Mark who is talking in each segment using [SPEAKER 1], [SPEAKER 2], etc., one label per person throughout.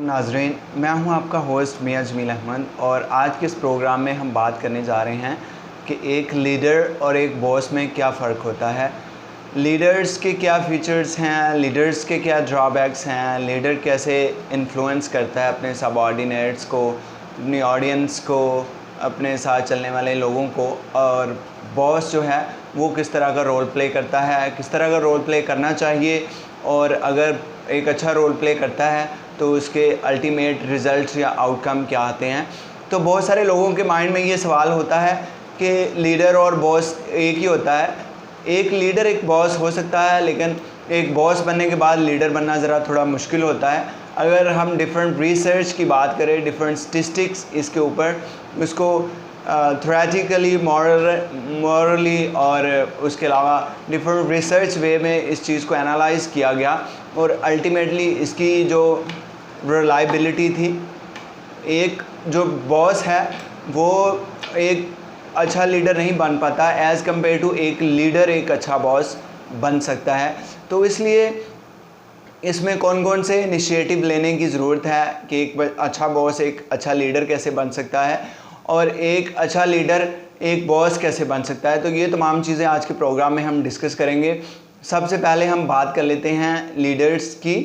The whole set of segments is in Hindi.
[SPEAKER 1] नाज़रीन, मैं हूं आपका होस्ट मियां जमील अहमद और आज के इस प्रोग्राम में हम बात करने जा रहे हैं कि एक लीडर और एक बॉस में क्या फ़र्क होता है। लीडर्स के क्या फ़ीचर्स हैं, लीडर्स के क्या ड्रॉबैक्स हैं, लीडर कैसे इन्फ्लुएंस करता है अपने सबऑर्डिनेट्स को, अपनी ऑडियंस को, अपने साथ चलने वाले लोगों को, और बॉस जो है वो किस तरह का रोल प्ले करता है, किस तरह का रोल प्ले करना चाहिए, और अगर एक अच्छा रोल प्ले करता है तो उसके अल्टीमेट रिज़ल्ट या आउटकम क्या आते हैं। तो बहुत सारे लोगों के माइंड में ये सवाल होता है कि लीडर और बॉस एक ही होता है। एक लीडर एक बॉस हो सकता है, लेकिन एक बॉस बनने के बाद लीडर बनना ज़रा थोड़ा मुश्किल होता है। अगर हम डिफरेंट रिसर्च की बात करें, डिफरेंट स्टैटिस्टिक्स इसके ऊपर, उसको थ्योरेटिकली, मॉरली और उसके अलावा डिफरेंट रिसर्च वे में इस चीज़ को एनालाइज़ किया गया और अल्टीमेटली इसकी जो रिलायबिलिटी थी, एक जो बॉस है वो एक अच्छा लीडर नहीं बन पाता एज़ कम्पेयर टू एक लीडर एक अच्छा बॉस बन सकता है। तो इसलिए इसमें कौन कौन से इनिशिएटिव लेने की ज़रूरत है कि एक अच्छा बॉस एक अच्छा लीडर कैसे बन सकता है और एक अच्छा लीडर एक बॉस कैसे बन सकता है। तो ये तमाम चीज़ें आज के प्रोग्राम में हम डिस्कस करेंगे। सबसे पहले हम बात कर लेते हैं लीडर्स की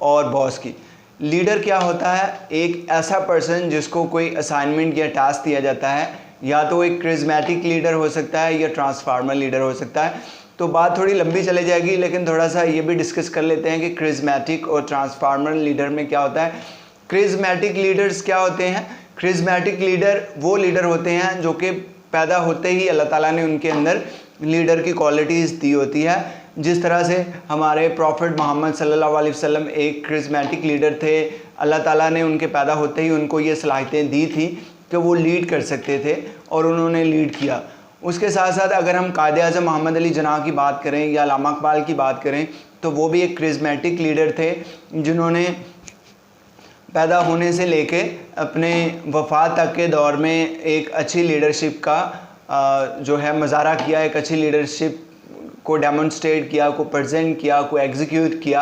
[SPEAKER 1] और बॉस की। लीडर क्या होता है? एक ऐसा पर्सन जिसको कोई असाइनमेंट या टास्क दिया जाता है, या तो एक क्रिज्मेटिक लीडर हो सकता है या ट्रांसफार्मर लीडर हो सकता है। तो बात थोड़ी लंबी चले जाएगी, लेकिन थोड़ा सा ये भी डिस्कस कर लेते हैं कि क्रिज्मेटिक और ट्रांसफार्मर लीडर में क्या होता है। क्रिज्मेटिक लीडर्स क्या होते हैं? क्रिज्मेटिक लीडर वो लीडर होते हैं जो कि पैदा होते ही अल्लाह ताला ने उनके अंदर लीडर की क्वालिटीज़ दी होती है। जिस तरह से हमारे प्रॉफिट मोहम्मद सल्लल्लाहु अलैहि वसल्लम एक क्रिज्मेटिक लीडर थे, अल्लाह ताला ने उनके पैदा होते ही उनको ये सलाहियतें दी थी कि वो लीड कर सकते थे और उन्होंने लीड किया। उसके साथ साथ अगर हम कायदे आज़म मोहम्मद अली जिन्नाह की बात करें या अल्लामा इकबाल की बात करें, तो वो भी एक क्रिज्मेटिक लीडर थे जिन्होंने पैदा होने से लेके अपने वफ़ात तक के दौर में एक अच्छी लीडरशिप का जो है मुजाहरा किया, एक अच्छी लीडरशिप को डेमोन्स्ट्रेट किया, को प्रेजेंट किया, को एग्जीक्यूट किया।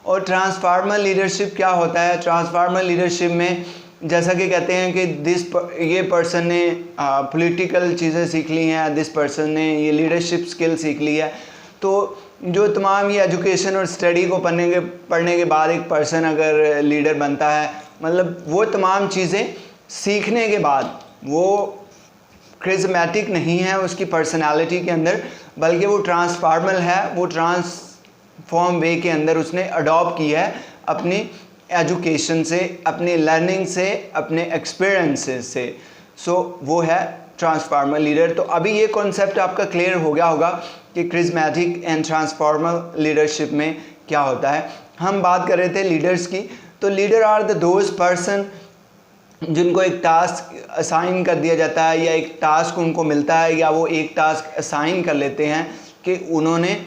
[SPEAKER 1] और ट्रांसफार्मर लीडरशिप क्या होता है? ट्रांसफार्मर लीडरशिप में जैसा कि कहते हैं कि ये पर्सन ने पॉलिटिकल चीज़ें सीख ली हैं, दिस पर्सन ने ये लीडरशिप स्किल सीख ली है। तो जो तमाम ये एजुकेशन और स्टडी को पढ़ने के बाद एक पर्सन अगर लीडर बनता है, मतलब वो तमाम चीज़ें सीखने के बाद वो क्रिज्मेटिक नहीं है उसकी पर्सनालिटी के अंदर, बल्कि वो ट्रांसफार्मर है। वो ट्रांसफॉर्म वे के अंदर उसने अडॉप्ट की है अपनी एजुकेशन से, अपनी लर्निंग से, अपने एक्सपीरियंसेस से। सो वो है ट्रांसफार्मर लीडर। तो अभी ये कॉन्सेप्ट आपका क्लियर हो गया होगा कि क्रिज्मेटिक एंड ट्रांसफार्मर लीडरशिप में क्या होता है। हम बात कर रहे थे लीडर्स की। तो leader are the those person जिनको एक टास्क असाइन कर दिया जाता है या एक टास्क उनको मिलता है या वो एक टास्क असाइन कर लेते हैं कि उन्होंने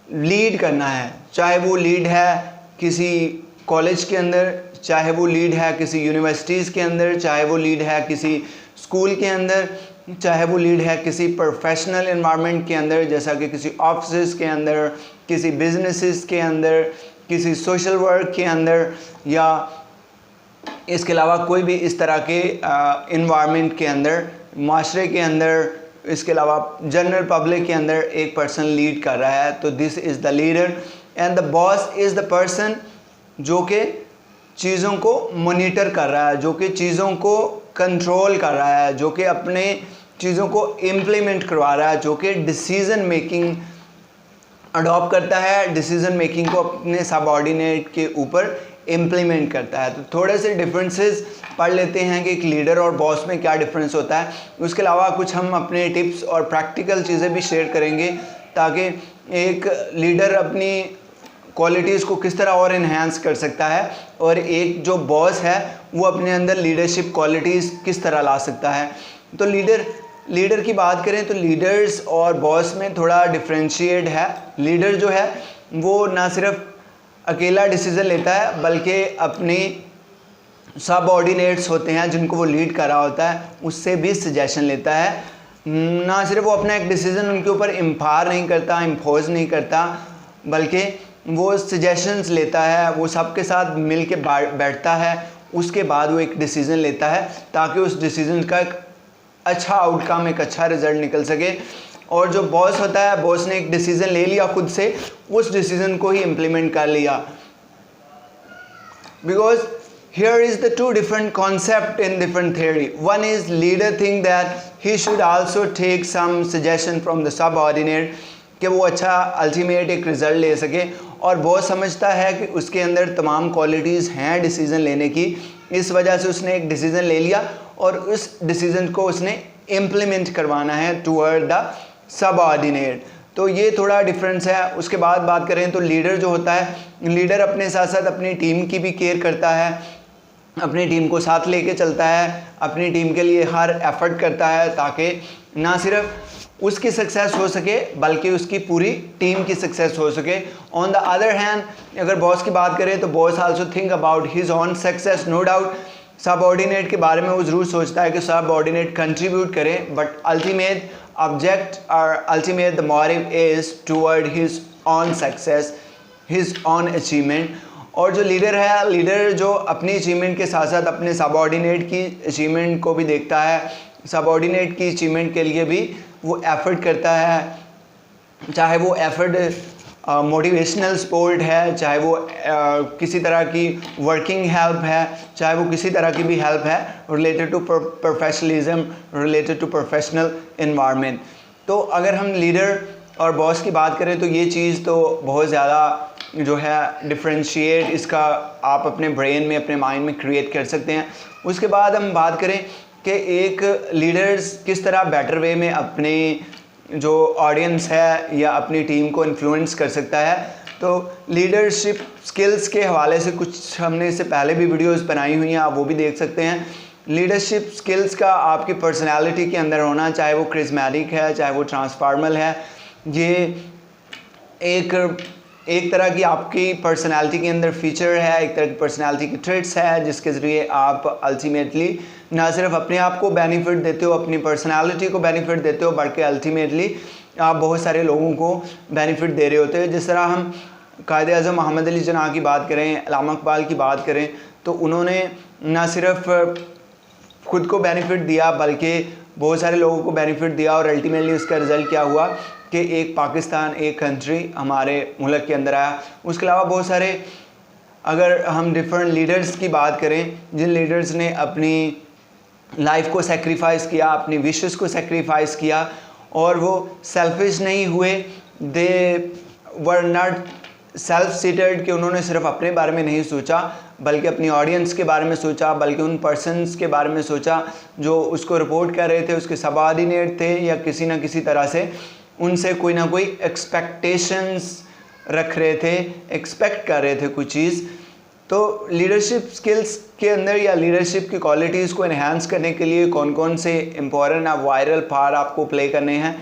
[SPEAKER 1] लीड करना है। चाहे वो लीड है किसी कॉलेज के अंदर, चाहे वो लीड है किसी यूनिवर्सिटीज़ के अंदर, चाहे वो लीड है किसी स्कूल के अंदर, चाहे वो लीड है किसी प्रोफेशनल एनवायरनमेंट के अंदर, जैसा कि किसी ऑफिस के अंदर, किसी बिजनेसेस के अंदर, किसी सोशल वर्क के अंदर, या इसके अलावा कोई भी इस तरह के एनवायरनमेंट के अंदर, माशरे के अंदर, इसके अलावा जनरल पब्लिक के अंदर एक पर्सन लीड कर रहा है। तो this is the leader. And the boss is the person जो कि चीज़ों को मॉनिटर कर रहा है, जो कि चीज़ों को कंट्रोल कर रहा है, जो कि अपने चीज़ों को इम्प्लीमेंट करवा रहा है, जो कि डिसीज़न मेकिंग अडॉप्ट करता है, डिसीज़न मेकिंग को अपने सबऑर्डिनेट के ऊपर इम्प्लीमेंट करता है। तो थोड़े से डिफरेंसेस पढ़ लेते हैं कि एक लीडर और बॉस में क्या डिफरेंस होता है। उसके अलावा कुछ हम अपने टिप्स और प्रैक्टिकल चीज़ें भी शेयर करेंगे ताकि एक लीडर अपनी क्वालिटीज़ को किस तरह और इन्हांस कर सकता है और एक जो बॉस है वो अपने अंदर लीडरशिप क्वालिटीज़ किस तरह ला सकता है। तो लीडर की बात करें तो लीडर्स और बॉस में थोड़ा डिफ्रेंशिएट है। लीडर जो है वो ना सिर्फ अकेला डिसीज़न लेता है, बल्कि अपने सबऑर्डिनेट्स होते हैं जिनको वो लीड कर रहा होता है उससे भी सजेशन लेता है। ना सिर्फ वो अपना एक डिसीज़न उनके ऊपर इम्पार नहीं करता, इम्पोज नहीं करता, बल्कि वो सजेशंस लेता है, वो सबके साथ मिल के बैठता है, उसके बाद वो एक डिसीज़न लेता है ताकि उस डिसीज़न का एक अच्छा आउटकम, एक अच्छा रिज़ल्ट निकल सके। और जो बॉस होता है, बॉस ने एक डिसीज़न ले लिया खुद से, उस डिसीज़न को ही इम्प्लीमेंट कर लिया। Because here is the two different concept in different theory. One is leader think that he should also take some suggestion from the subordinate कि वो अच्छा अल्टीमेट एक रिज़ल्ट ले सके, और बॉस समझता है कि उसके अंदर तमाम क्वालिटीज़ हैं डिसीज़न लेने की, इस वजह से उसने एक डिसीज़न ले लिया और उस डिसीज़न को उसने इम्प्लीमेंट करवाना है टूवर्ड द सबऑर्डिनेट। तो ये थोड़ा डिफरेंस है। उसके बाद बात करें तो लीडर जो होता है, लीडर अपने साथ साथ अपनी टीम की भी केयर करता है, अपनी टीम को साथ लेके चलता है, अपनी टीम के लिए हर एफर्ट करता है ताकि ना सिर्फ उसकी सक्सेस हो सके बल्कि उसकी पूरी टीम की सक्सेस हो सके। ऑन द अदर हैंड अगर बॉस की बात करें तो boss also think about his own success, no doubt. Subordinate के बारे में वो ज़रूर सोचता है कि सबऑर्डिनेट कंट्रीब्यूट करें, बट अल्टीमेट ऑब्जेक्ट और ultimate the motive is toward his own success, his own achievement. और जो लीडर है, लीडर जो अपनी अचीवमेंट के साथ साथ अपने सबऑर्डिनेट की अचीवमेंट को भी देखता है, सबऑर्डिनेट की अचीवमेंट के लिए भी वो एफ़र्ट करता है, चाहे वो एफ़र्ट मोटिवेशनल सपोर्ट है, चाहे वो किसी तरह की वर्किंग हेल्प है, चाहे वो किसी तरह की भी हेल्प है related to professionalism, related to professional environment. तो अगर हम लीडर और बॉस की बात करें तो ये चीज़ तो बहुत ज़्यादा जो है डिफ्रेंशिएट इसका आप अपने ब्रेन में, अपने माइंड में क्रिएट कर सकते हैं। उसके बाद हम बात करें कि एक लीडर्स किस तरह बेटर वे में अपने जो ऑडियंस है या अपनी टीम को इन्फ्लुएंस कर सकता है। तो लीडरशिप स्किल्स के हवाले से कुछ हमने इससे पहले भी वीडियोस बनाई हुई हैं, आप वो भी देख सकते हैं। लीडरशिप स्किल्स का आपकी पर्सनालिटी के अंदर होना, चाहे वो क्रिस्मेटिक है, चाहे वो ट्रांसफॉर्मल है, ये एक तरह की आपकी पर्सनालिटी के अंदर फीचर है, एक तरह की पर्सनालिटी की ट्रेट्स है जिसके ज़रिए आप अल्टीमेटली ना सिर्फ अपने आप को बेनिफिट देते हो, अपनी पर्सनालिटी को बेनिफिट देते हो, बल्कि अल्टीमेटली आप बहुत सारे लोगों को बेनिफिट दे रहे होते हो। जिस तरह हम कायदे आज़म मोहम्मद अली जिन्ना की बात करें, अल्लामा इकबाल की बात करें, तो उन्होंने ना सिर्फ खुद को बेनिफिट दिया बल्कि बहुत सारे लोगों को बेनिफिट दिया, और अल्टीमेटली उसका रिज़ल्ट क्या हुआ कि एक पाकिस्तान, एक कंट्री हमारे मुल्क के अंदर आया। उसके अलावा बहुत सारे, अगर हम डिफरेंट लीडर्स की बात करें, जिन लीडर्स ने अपनी लाइफ को सेक्रीफाइस किया, अपनी विशेस को सेक्रीफाइस किया, और वो सेल्फिश नहीं हुए, दे वर नॉट सेल्फ सीटेड कि उन्होंने सिर्फ अपने बारे में नहीं सोचा बल्कि अपनी ऑडियंस के बारे में सोचा, बल्कि उन पर्सन्स के बारे में सोचा जो उसको रिपोर्ट कर रहे थे, उसके सबऑर्डिनेट थे या किसी न किसी तरह से उनसे कोई ना कोई एक्सपेक्टेशंस रख रहे थे, एक्सपेक्ट कर रहे थे कुछ चीज़। तो लीडरशिप स्किल्स के अंदर या लीडरशिप की क्वालिटीज़ को इन्हांस करने के लिए कौन कौन से इम्पॉर्टेंट आप वायरल पार्ट आपको प्ले करने हैं।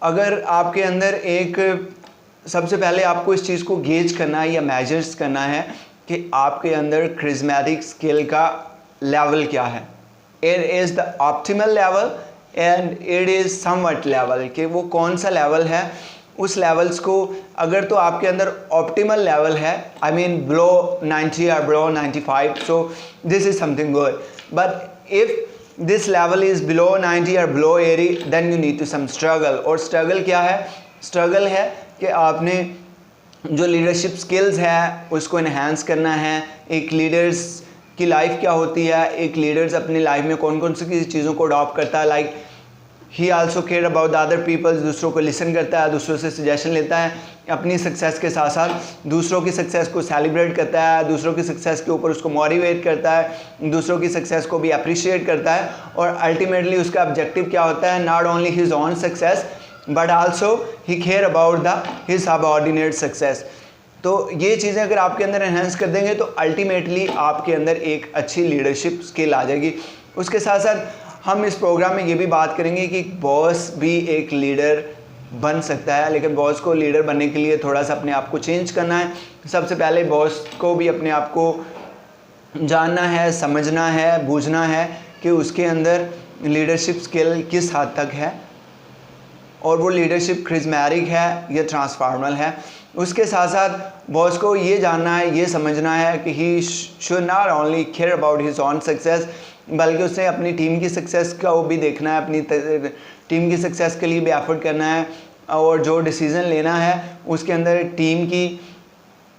[SPEAKER 1] अगर आपके अंदर एक, सबसे पहले आपको इस चीज़ को गेज करना है या मेजर्स करना है कि आपके अंदर क्रिस्मेटिक स्किल का लेवल क्या है। It is the optimal level and it is somewhat level, कि वो कौन सा लेवल है। उस लेवल्स को अगर तो आपके अंदर ऑप्टिमल लेवल है, आई मीन बिलो 90 और below 95, so this is something good. But if this level is below 90 और below 80, then you need to some struggle. और स्ट्रगल क्या है? स्ट्रगल है कि आपने जो लीडरशिप स्किल्स है उसको इन्हांस करना है। एक लीडर्स की लाइफ क्या होती है, एक लीडर्स अपनी लाइफ में कौन कौन सी चीज़ों को अडॉप्ट करता है, like he also care about the other peoples, दूसरों को लिसन करता है, दूसरों से सजेशन लेता है, अपनी सक्सेस के साथ साथ दूसरों की सक्सेस को सेलिब्रेट करता है, दूसरों की सक्सेस के ऊपर उसको मोटिवेट करता है, दूसरों की सक्सेस को भी अप्रिशिएट करता है। और अल्टीमेटली उसका ऑब्जेक्टिव क्या होता है? Not only his own success but also he care about the his subordinate success. तो ये चीज़ें अगर आपके अंदर एनहेंस कर देंगे तो अल्टीमेटली आपके अंदर एक अच्छी लीडरशिप स्किल आ जाएगी। उसके साथ साथ हम इस प्रोग्राम में ये भी बात करेंगे कि बॉस भी एक लीडर बन सकता है, लेकिन बॉस को लीडर बनने के लिए थोड़ा सा अपने आप को चेंज करना है। सबसे पहले बॉस को भी अपने आप को जानना है, समझना है, बूझना है कि उसके अंदर लीडरशिप स्किल किस हद तक है और वो लीडरशिप क्रिस्मेटिक है या ट्रांसफॉर्मल है। उसके साथ साथ बॉस को ये जानना है, ये समझना है कि he should not only care about his own success, बल्कि उसे अपनी टीम की सक्सेस का वो भी देखना है, अपनी टीम की सक्सेस के लिए भी एफर्ट करना है, और जो डिसीज़न लेना है उसके अंदर टीम की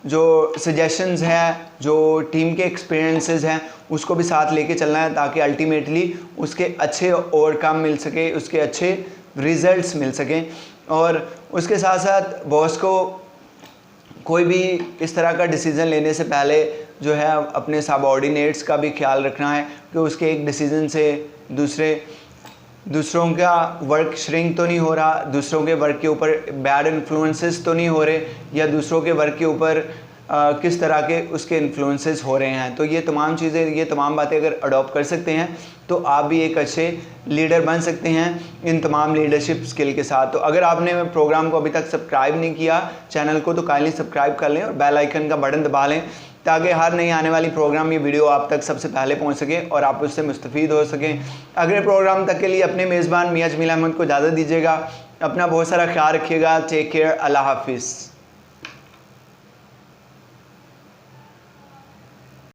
[SPEAKER 1] जो सजेशंस है, जो टीम के एक्सपीरियंसेस हैं, उसको भी साथ लेके चलना है, ताकि अल्टीमेटली उसके अच्छे ओवरकम मिल सके, उसके अच्छे रिजल्ट्स मिल सकें। और उसके साथ साथ बॉस को कोई भी इस तरह का डिसीज़न लेने से पहले जो है अपने सबऑर्डिनेट्स का भी ख्याल रखना है कि उसके एक डिसीज़न से दूसरों का वर्क श्रिंक तो नहीं हो रहा, दूसरों के वर्क के ऊपर बैड इन्फ्लुएंसेस तो नहीं हो रहे, या दूसरों के वर्क के ऊपर किस तरह के उसके इन्फ्लुएंसेस हो रहे हैं। तो ये तमाम चीज़ें, ये तमाम बातें अगर अडॉप्ट कर सकते हैं तो आप भी एक अच्छे लीडर बन सकते हैं इन तमाम लीडरशिप स्किल के साथ। तो अगर आपने प्रोग्राम को अभी तक सब्सक्राइब नहीं किया चैनल को, तो काइंडली सब्सक्राइब कर लें और बेल आइकन का बटन दबा लें, ताकि हर नई आने वाली प्रोग्राम ये वीडियो आप तक सबसे पहले पहुंच सके और आप उससे मुस्तफ़ीद हो सकें। अगले प्रोग्राम तक के लिए अपने मेज़बान मियां जमील अहमद को इजाज़त दीजिएगा। अपना बहुत सारा ख्याल रखिएगा। Take care. अल्लाह हाफिज़।